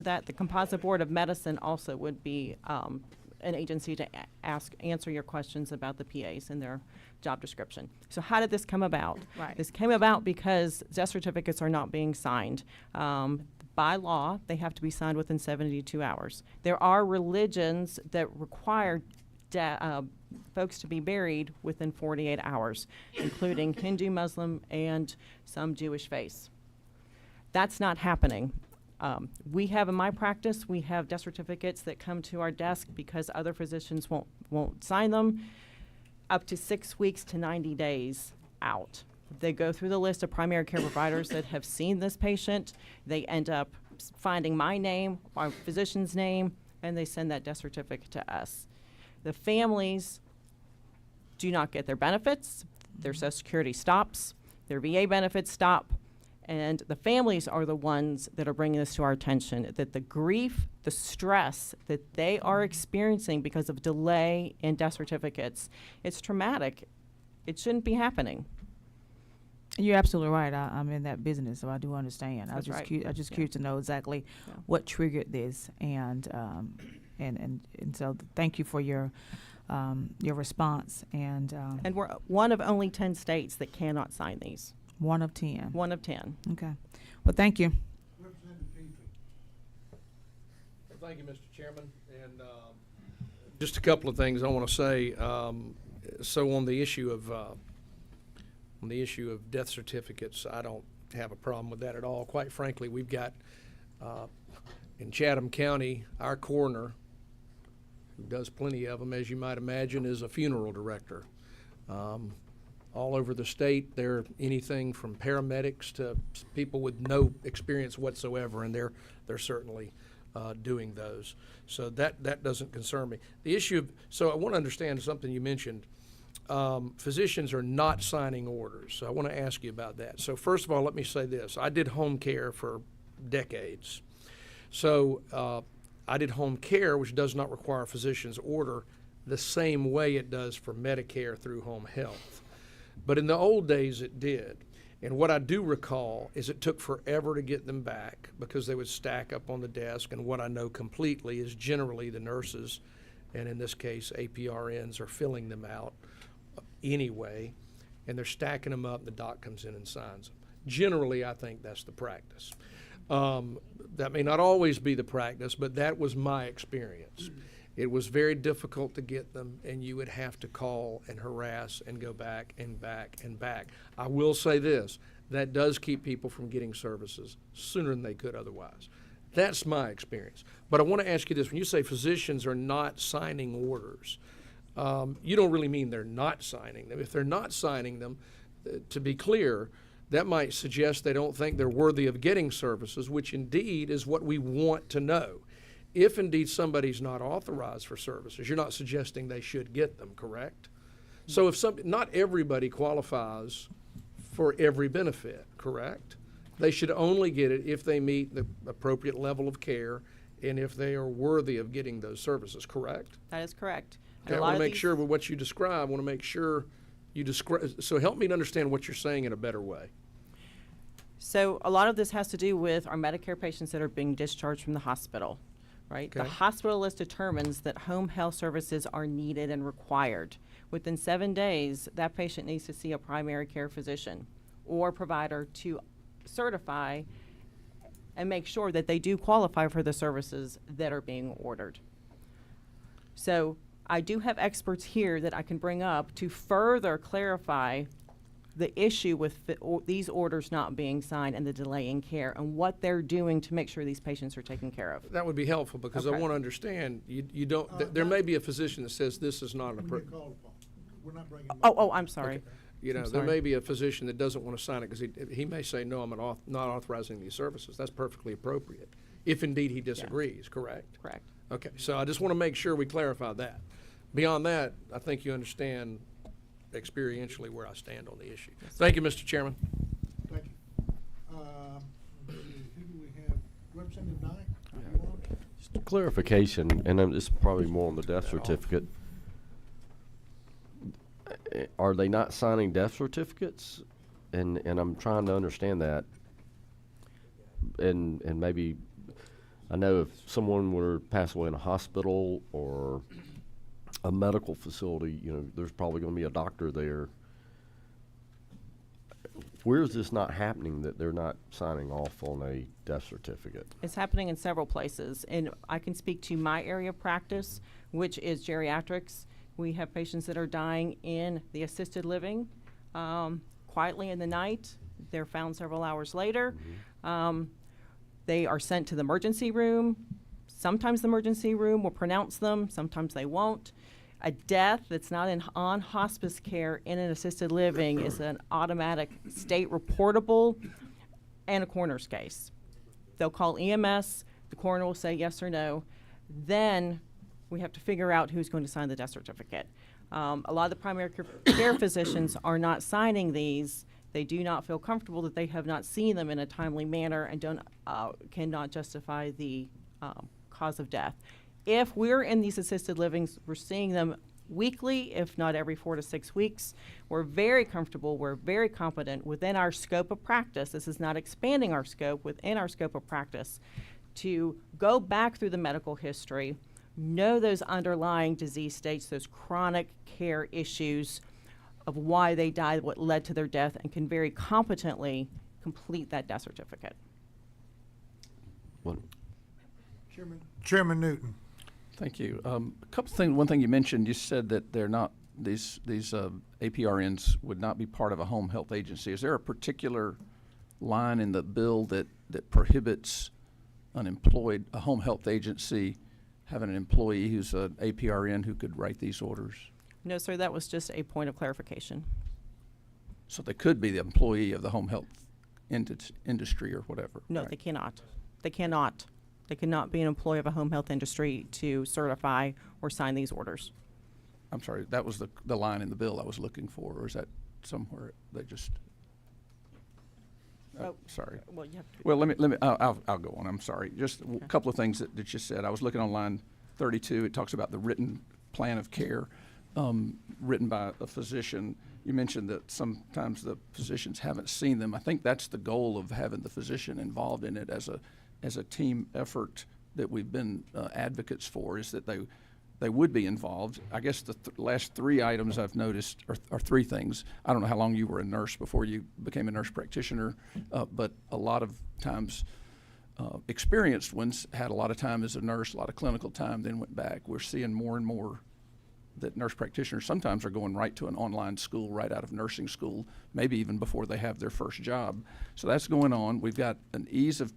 that the Composite Board of Medicine also would be an agency to answer your questions about the PAs and their job description. So how did this come about? Right. This came about because death certificates are not being signed. By law, they have to be signed within 72 hours. There are religions that require folks to be buried within 48 hours, including Hindu, Muslim, and some Jewish faiths. That's not happening. We have, in my practice, we have death certificates that come to our desk because other physicians won't sign them up to 6 weeks to 90 days out. They go through the list of primary care providers that have seen this patient. They end up finding my name, our physician's name, and they send that death certificate to us. The families do not get their benefits. Their Social Security stops. Their VA benefits stop. And the families are the ones that are bringing this to our attention, that the grief, the stress that they are experiencing because of delay in death certificates, it's traumatic. It shouldn't be happening. You're absolutely right. I'm in that business, so I do understand. That's right. I'm just curious to know exactly what triggered this, and so thank you for your response. And we're one of only 10 states that cannot sign these. one of 10. One of 10. Okay. Well, thank you. Representative Peasley. Well, thank you, Mr. Chairman. And just a couple of things I want to say. So on the issue of death certificates, I don't have a problem with that at all. Quite frankly, we've got in Chatham County, our coroner, who does plenty of them, as you might imagine, is a funeral director. All over the state, they're anything from paramedics to people with no experience whatsoever, and they're certainly doing those. So that doesn't concern me. The issue of, so I want to understand something you mentioned. Physicians are not signing orders. So I want to ask you about that. So first of all, let me say this. I did home care for decades. So I did home care, which does not require a physician's order, the same way it does for Medicare through home health. But in the old days, it did. And what I do recall is it took forever to get them back because they would stack up on the desk. And what I know completely is generally the nurses, and in this case, APRNs, are filling them out anyway. And they're stacking them up, and the doc comes in and signs them. Generally, I think that's the practice. That may not always be the practice, but that was my experience. It was very difficult to get them, and you would have to call and harass and go back and back and back. I will say this, that does keep people from getting services sooner than they could otherwise. That's my experience. But I want to ask you this, when you say physicians are not signing orders, you don't really mean they're not signing them. If they're not signing them, to be clear, that might suggest they don't think they're worthy of getting services, which indeed is what we want to know. If indeed somebody's not authorized for services, you're not suggesting they should get them, correct? So if not everybody qualifies for every benefit, correct? They should only get it if they meet the appropriate level of care and if they are worthy of getting those services, correct? That is correct. Okay, I want to make sure with what you describe, I want to make sure you describe, so help me to understand what you're saying in a better way. So a lot of this has to do with our Medicare patients that are being discharged from the hospital. Right? Okay. The hospital list determines that home health services are needed and required. Within 7 days, that patient needs to see a primary care physician or provider to certify and make sure that they do qualify for the services that are being ordered. So I do have experts here that I can bring up to further clarify the issue with these orders not being signed and the delay in care and what they're doing to make sure these patients are taken care of. That would be helpful because I Okay. want to understand, you don't, there may be a physician that says this is not an When appropriate. you're called upon, we're not bringing them Oh, up. I'm sorry. You know, I'm there sorry. may be a physician that doesn't want to sign it because he may say, no, I'm not authorizing these services. That's perfectly appropriate, if indeed he disagrees, correct? Correct. Okay, so I just want to make sure we clarify that. Beyond that, I think you understand experientially where I stand on the issue. Thank you, Mr. Chairman. Thank you. Who do we have? Representative Knight? You on? Just a clarification, and this is probably more on the death certificate. Are they not signing death certificates? And I'm trying to understand that. And maybe I know if someone were to pass away in a hospital or a medical facility, you know, there's probably going to be a doctor there. Where is this not happening that they're not signing off on a death certificate? It's happening in several places, and I can speak to my area of practice, which is geriatrics. We have patients that are dying in the assisted living quietly in the night. They're found several hours later. They are sent to the emergency room. Sometimes the emergency room will pronounce them, sometimes they won't. A death that's not on hospice care in an assisted living is an automatic state reportable and a coroner's case. They'll call EMS, the coroner will say yes or no. Then we have to figure out who's going to sign the death certificate. A lot of the primary care physicians are not signing these. They do not feel comfortable that they have not seen them in a timely manner and cannot justify the cause of death. If we're in these assisted livings, we're seeing them weekly, if not every 4 to 6 weeks. We're very comfortable, we're very competent within our scope of practice. This is not expanding our scope, within our scope of practice, to go back through the medical history, know those underlying disease states, those chronic care issues of why they died, what led to their death, and can very competently complete that death certificate. What? Chairman Newton. Thank you. A couple things. One thing you mentioned, you said that they're not, these APRNs would not be part of a home health agency. Is there a particular line in the bill that prohibits a home health agency having an employee who's an APRN who could write these orders? No, sir, that was just a point of clarification. So they could be the employee of the home health industry or whatever. No, right? they cannot. They cannot. They cannot be an employee of a home health industry to certify or sign these orders. I'm sorry, that was the line in the bill I was looking for, or is that somewhere they just? Sorry. Well, you have to. Well, I'll go on. I'm sorry. Just a couple of things that you said. I was looking on line 32. It talks about the written plan of care written by a physician. You mentioned that sometimes the physicians haven't seen them. I think that's the goal of having the physician involved in it as a team effort that we've been advocates for, is that they would be involved. I guess the last 3 items I've noticed are 3 things. I don't know how long you were a nurse before you became a nurse practitioner, but a lot of times experienced ones had a lot of time as a nurse, a lot of clinical time, then went back. We're seeing more and more that nurse practitioners sometimes are going right to an online school right out of nursing school, maybe even before they have their first job. So that's going on. We've got an ease of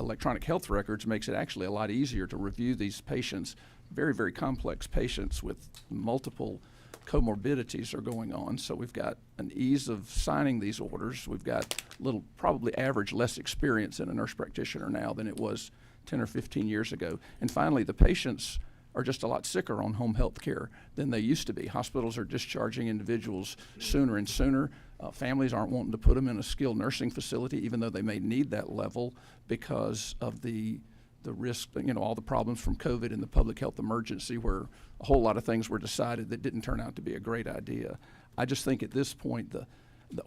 electronic health records, makes it actually a lot easier to review these patients. Very, very complex patients with multiple comorbidities are going on. So we've got an ease of signing these orders. We've got probably average less experience in a nurse practitioner now than it was 10 or 15 years ago. And finally, the patients are just a lot sicker on home health care than they used to be. Hospitals are discharging individuals sooner and sooner. Families aren't wanting to put them in a skilled nursing facility, even though they may need that level because of the risk, all the problems from COVID and the public health emergency, where a whole lot of things were decided that didn't turn out to be a great idea. I just think at this point,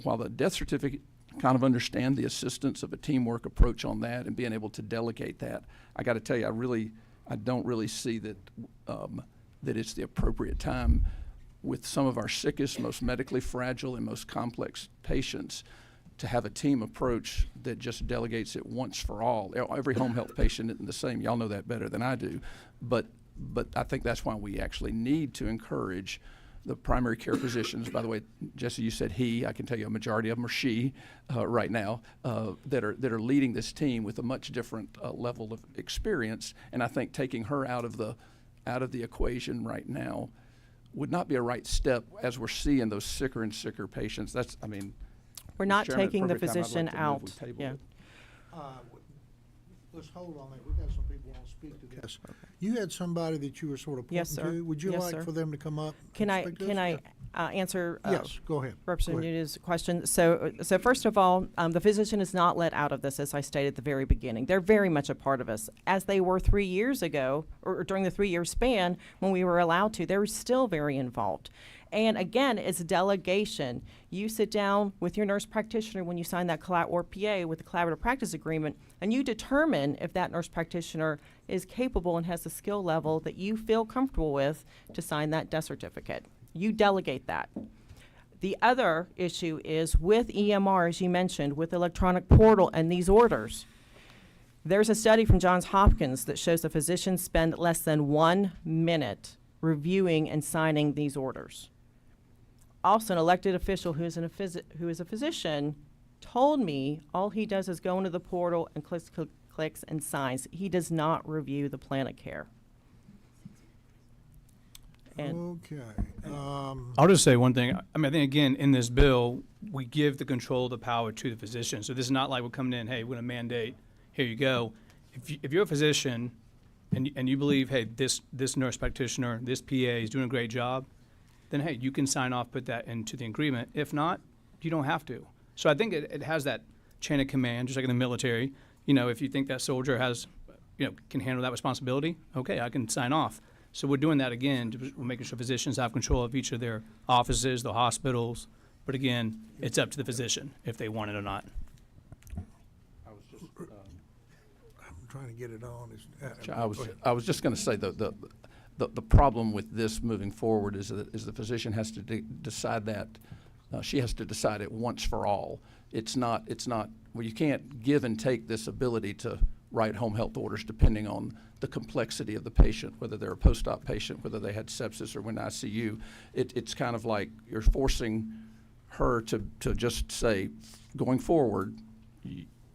while the death certificate, kind of understand the assistance of a teamwork approach on that and being able to delegate that, I got to tell you, I don't really see that that it's the appropriate time with some of our sickest, most medically fragile, and most complex patients to have a team approach that just delegates it once for all. Every home health patient isn't the same. Y'all know that better than I do. But I think that's why we actually need to encourage the primary care physicians. By the way, Jesse, you said he. I can tell you a majority of them are she right now, that are leading this team with a much different level of experience. And I think taking her out of the equation right now would not be a right step as we're seeing those sicker and sicker patients. We're not Mr. Chairman, taking the perfect time. I'd like physician to move out. we table Yeah. it. Let's hold on that. We've got some people want to speak to this. You had somebody that you were sort of pointing Yes, sir. to. Would you Yes, like sir. for them to come up? Can and I speak to us? answer? Yes, go ahead. Representative Go ahead. Nunes' question. So first of all, the physician is not let out of this, as I stated at the very beginning. They're very much a part of us, as they were 3 years ago, or during the 3-year span when we were allowed to. They were still very involved. And again, it's delegation. You sit down with your nurse practitioner when you sign that or PA with the collaborative practice agreement, and you determine if that nurse practitioner is capable and has the skill level that you feel comfortable with to sign that death certificate. You delegate that. The other issue is with EMR, as you mentioned, with electronic portal and these orders. There's a study from Johns Hopkins that shows the physicians spend less than 1 minute reviewing and signing these orders. Also, an elected official who is a physician told me all he does is go into the portal and clicks and signs. He does not review the plan of care. And Okay. I'll just say one thing. I mean, I think, again, in this bill, we give the control, the power to the physician. So this is not like we're coming in, hey, we're going to mandate, here you go. If you're a physician and you believe, hey, this nurse practitioner, this PA is doing a great job, then, hey, you can sign off, put that into the agreement. If not, you don't have to. So I think it has that chain of command, just like in the military. You know, if you think that soldier has, can handle that responsibility, okay, I can sign off. So we're doing that again. We're making sure physicians have control of each of their offices, the hospitals. But again, it's up to the physician if they want it or not. I'm trying to get it on. I was just going to say the problem with this moving forward is the physician has to decide that. She has to decide it once for all. It's not, well, you can't give and take this ability to write home health orders depending on the complexity of the patient, whether they're a post-op patient, whether they had sepsis or were in ICU. It's kind of like you're forcing her to just say, going forward,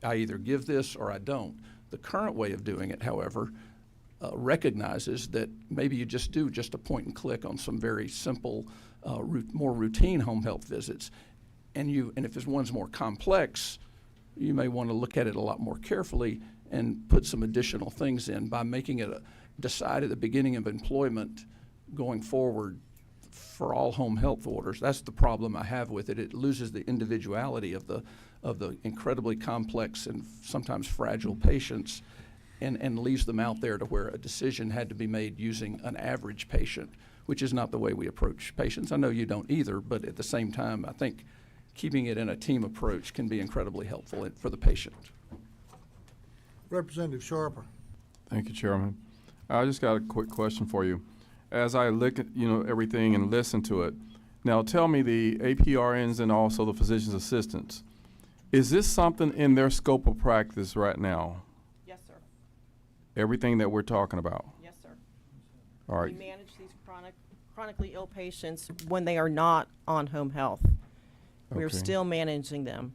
I either give this or I don't. The current way of doing it, however, recognizes that maybe you just do just a point and click on some very simple, more routine home health visits. And if this one's more complex, you may want to look at it a lot more carefully and put some additional things in by making it decide at the beginning of employment going forward for all home health orders. That's the problem I have with it. It loses the individuality of the incredibly complex and sometimes fragile patients and leaves them out there to where a decision had to be made using an average patient, which is not the way we approach patients. I know you don't either, but at the same time, I think keeping it in a team approach can be incredibly helpful for the patient. Representative Sharper. Thank you, Chairman. I just got a quick question for you. As I look at, everything and listen to it, now tell me the APRNs and also the physician's assistants, is this something in their scope of practice right now? yes, sir. Everything that we're talking about? Yes, sir. All We right. manage these chronically ill patients when they are not on home health. We're Okay. still managing them.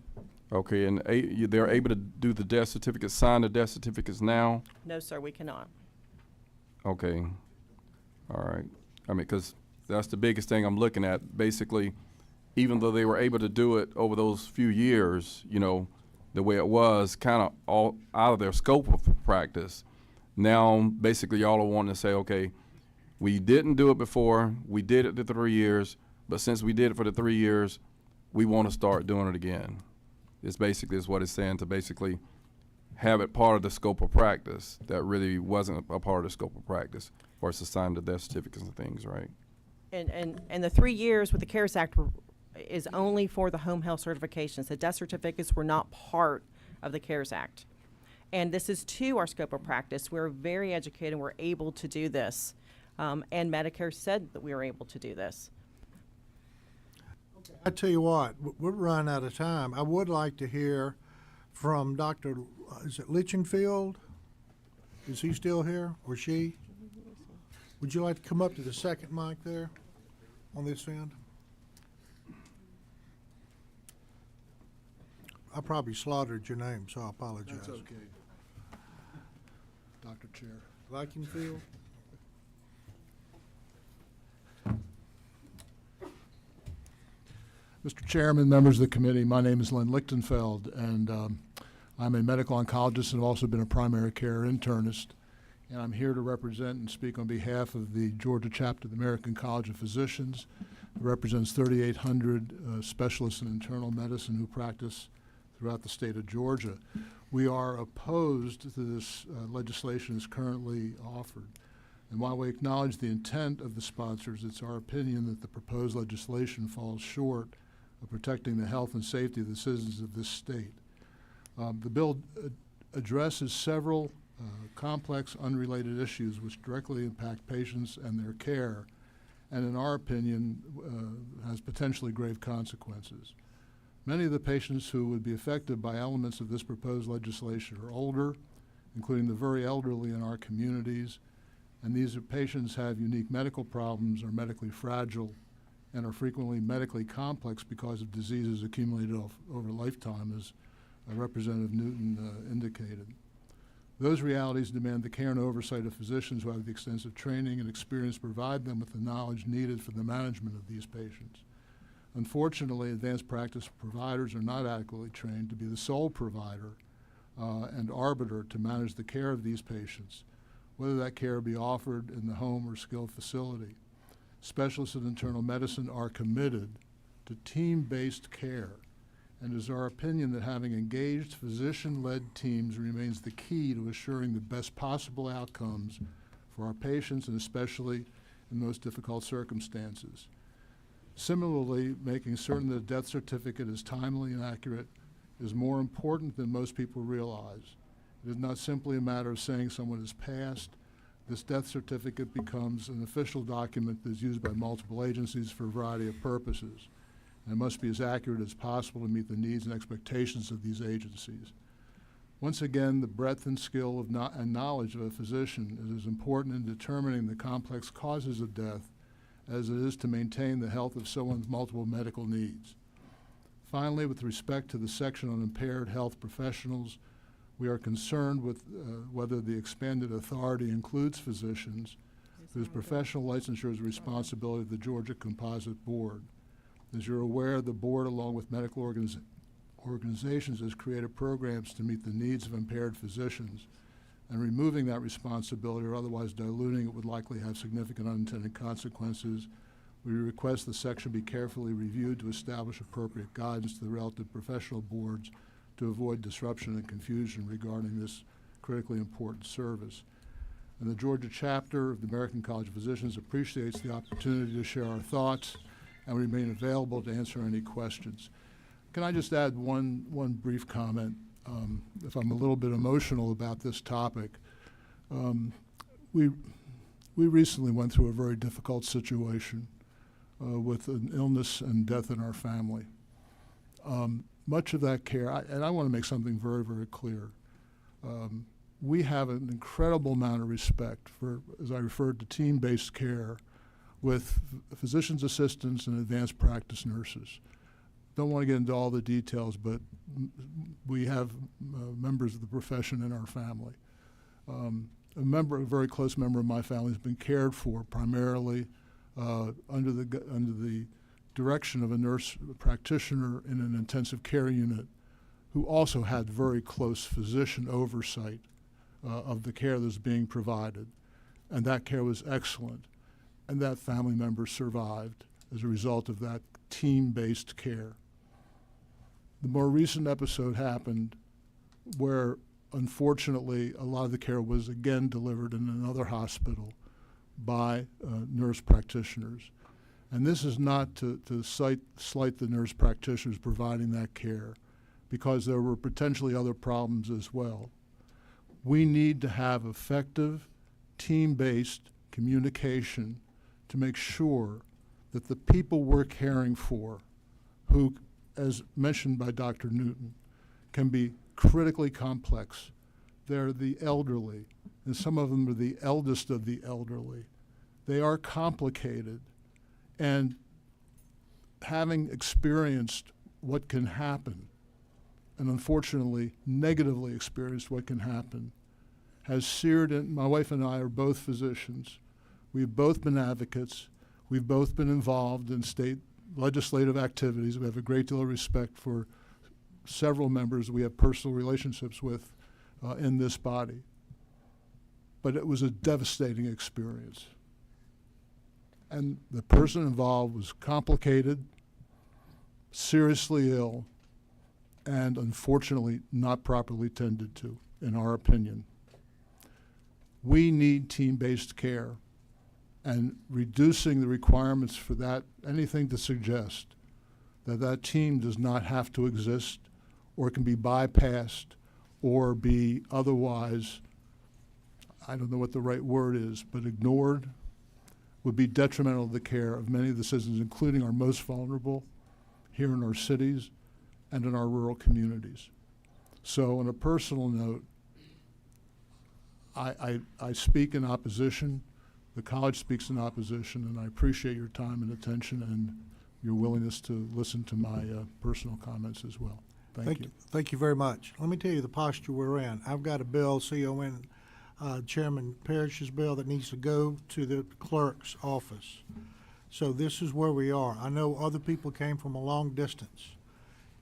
Okay, and they're able to do the death certificates, sign the death certificates now? No, sir, we cannot. Okay. All right. I mean, because that's the biggest thing I'm looking at. Basically, even though they were able to do it over those few years, the way it was, kind of all out of their scope of practice, now basically y'all are wanting to say, okay, we didn't do it before, we did it the 3 years, but since we did it for the 3 years, we want to start doing it again. It's basically is what it's saying, to basically have it part of the scope of practice that really wasn't a part of the scope of practice, or to sign the death certificates and things, right? And the 3 years with the CARES Act is only for the home health certifications. The death certificates were not part of the CARES Act. And this is to our scope of practice. We're very educated. We're able to do this. And Medicare said that we were able to do this. I tell you what, we're running out of time. I would like to hear from Dr. Is it Litchenfield? Is he still here, or she? Would you like to come up to the second mic there on this end? I probably slaughtered your name, so I apologize. That's okay, Dr. Chair. Litchenfield? Mr. Chairman, members of the committee, my name is Len Lichtenfeld, and I'm a medical oncologist and have also been a primary care internist. And I'm here to represent and speak on behalf of the Georgia chapter of the American College of Physicians. It represents 3,800 specialists in internal medicine who practice throughout the state of Georgia. We are opposed to this legislation as currently offered. And while we acknowledge the intent of the sponsors, it's our opinion that the proposed legislation falls short of protecting the health and safety of the citizens of this state. The bill addresses several complex, unrelated issues which directly impact patients and their care, and in our opinion, has potentially grave consequences. Many of the patients who would be affected by elements of this proposed legislation are older, including the very elderly in our communities, and these patients have unique medical problems, are medically fragile, and are frequently medically complex because of diseases accumulated over a lifetime, as Representative Newton indicated. Those realities demand the care and oversight of physicians who have the extensive training and experience to provide them with the knowledge needed for the management of these patients. Unfortunately, advanced practice providers are not adequately trained to be the sole provider and arbiter to manage the care of these patients, whether that care be offered in the home or skilled facility. Specialists in internal medicine are committed to team-based care, and it is our opinion that having engaged physician-led teams remains the key to assuring the best possible outcomes for our patients, and especially in most difficult circumstances. Similarly, making certain that a death certificate is timely and accurate is more important than most people realize. It is not simply a matter of saying someone has passed. This death certificate becomes an official document that is used by multiple agencies for a variety of purposes, and it must be as accurate as possible to meet the needs and expectations of these agencies. Once again, the breadth and skill and knowledge of a physician is as important in determining the complex causes of death as it is to maintain the health of someone's multiple medical needs. Finally, with respect to the section on impaired health professionals, we are concerned with whether the expanded authority includes physicians whose professional licensure is the responsibility of the Georgia Composite Board. As you're aware, the board, along with medical organizations, has created programs to meet the needs of impaired physicians, and removing that responsibility or otherwise diluting it would likely have significant unintended consequences. We request the section be carefully reviewed to establish appropriate guidance to the relative professional boards to avoid disruption and confusion regarding this critically important service. And the Georgia chapter of the American College of Physicians appreciates the opportunity to share our thoughts and remain available to answer any questions. Can I just add one brief comment? If I'm a little bit emotional about this topic, we recently went through a very difficult situation with an illness and death in our family. Much of that care, and I want to make something very, very clear. We have an incredible amount of respect for, as I referred to, team-based care with physician's assistants and advanced practice nurses. Don't want to get into all the details, but we have members of the profession in our family. A very close member of my family has been cared for primarily under the direction of a nurse practitioner in an intensive care unit who also had very close physician oversight of the care that's being provided. And that care was excellent. And that family member survived as a result of that team-based care. The more recent episode happened where, unfortunately, a lot of the care was again delivered in another hospital by nurse practitioners. And this is not to slight the nurse practitioners providing that care, because there were potentially other problems as well. We need to have effective, team-based communication to make sure that the people we're caring for, who, as mentioned by Dr. Newton, can be critically complex. They're the elderly, and some of them are the eldest of the elderly. They are complicated, and having experienced what can happen, and unfortunately negatively experienced what can happen, has seared in. My wife and I are both physicians. We've both been advocates. We've both been involved in state legislative activities. We have a great deal of respect for several members we have personal relationships with in this body. But it was a devastating experience. And the person involved was complicated, seriously ill, and unfortunately not properly tended to, in our opinion. We need team-based care, and reducing the requirements for that, anything to suggest that that team does not have to exist or can be bypassed or be otherwise, I don't know what the right word is, but ignored, would be detrimental to the care of many of the citizens, including our most vulnerable here in our cities and in our rural communities. So on a personal note, I speak in opposition, the college speaks in opposition, and I appreciate your time and attention and your willingness to listen to my personal comments as well. Thank you. Thank you very much. Let me tell you the posture we're in. I've got a bill, CON, Chairman Parrish's bill, that needs to go to the clerk's office. So this is where we are. I know other people came from a long distance.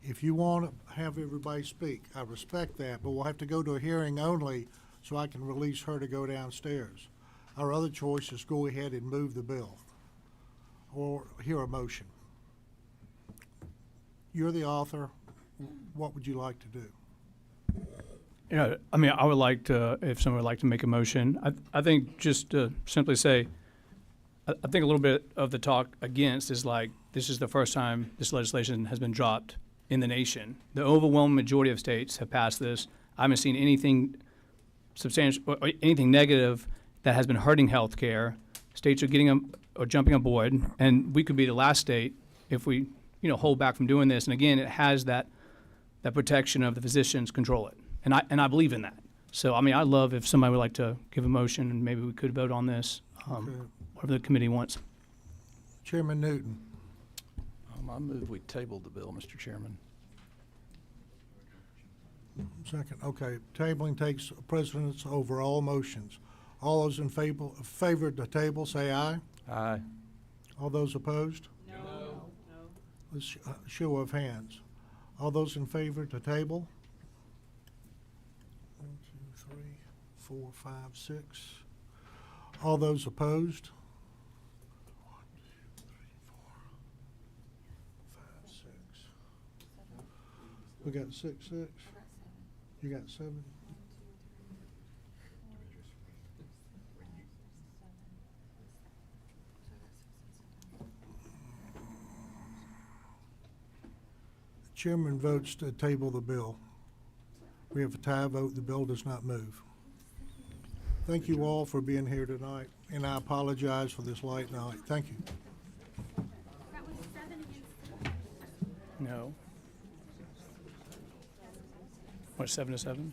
If you want to have everybody speak, I respect that, but we'll have to go to a hearing only so I can release her to go downstairs. Our other choice is go ahead and move the bill or hear a motion. You're the author. What would you like to do? Yeah, I mean, I would like to, if someone would like to make a motion, I think just to simply say, I think a little bit of the talk against is like, this is the first time this legislation has been dropped in the nation. The overwhelming majority of states have passed this. I haven't seen anything substantial, or anything negative that has been hurting healthcare. States are getting or jumping aboard, and we could be the last state if we, hold back from doing this. And again, it has that protection of the physicians control it, and I believe in that. So I mean, I'd love if somebody would like to give a motion, and maybe we could vote on this, whatever the committee wants. Chairman Newton. I move we table the bill, Mr. Chairman. Second. Okay. Tabling takes precedence over all motions. All those in favor of the table, say aye. Aye. All those opposed? No. Let's show of hands. All those in favor to table? 1, 2, 3, 4, 5, 6. All those opposed? 1, 2, 3, 4, 5, 6. We got 6. You got 7? Chairman votes to table the bill. We have a tie vote. The bill does not move. Thank you all for being here tonight, and I apologize for this late night. Thank you. No. What, 7 to 7?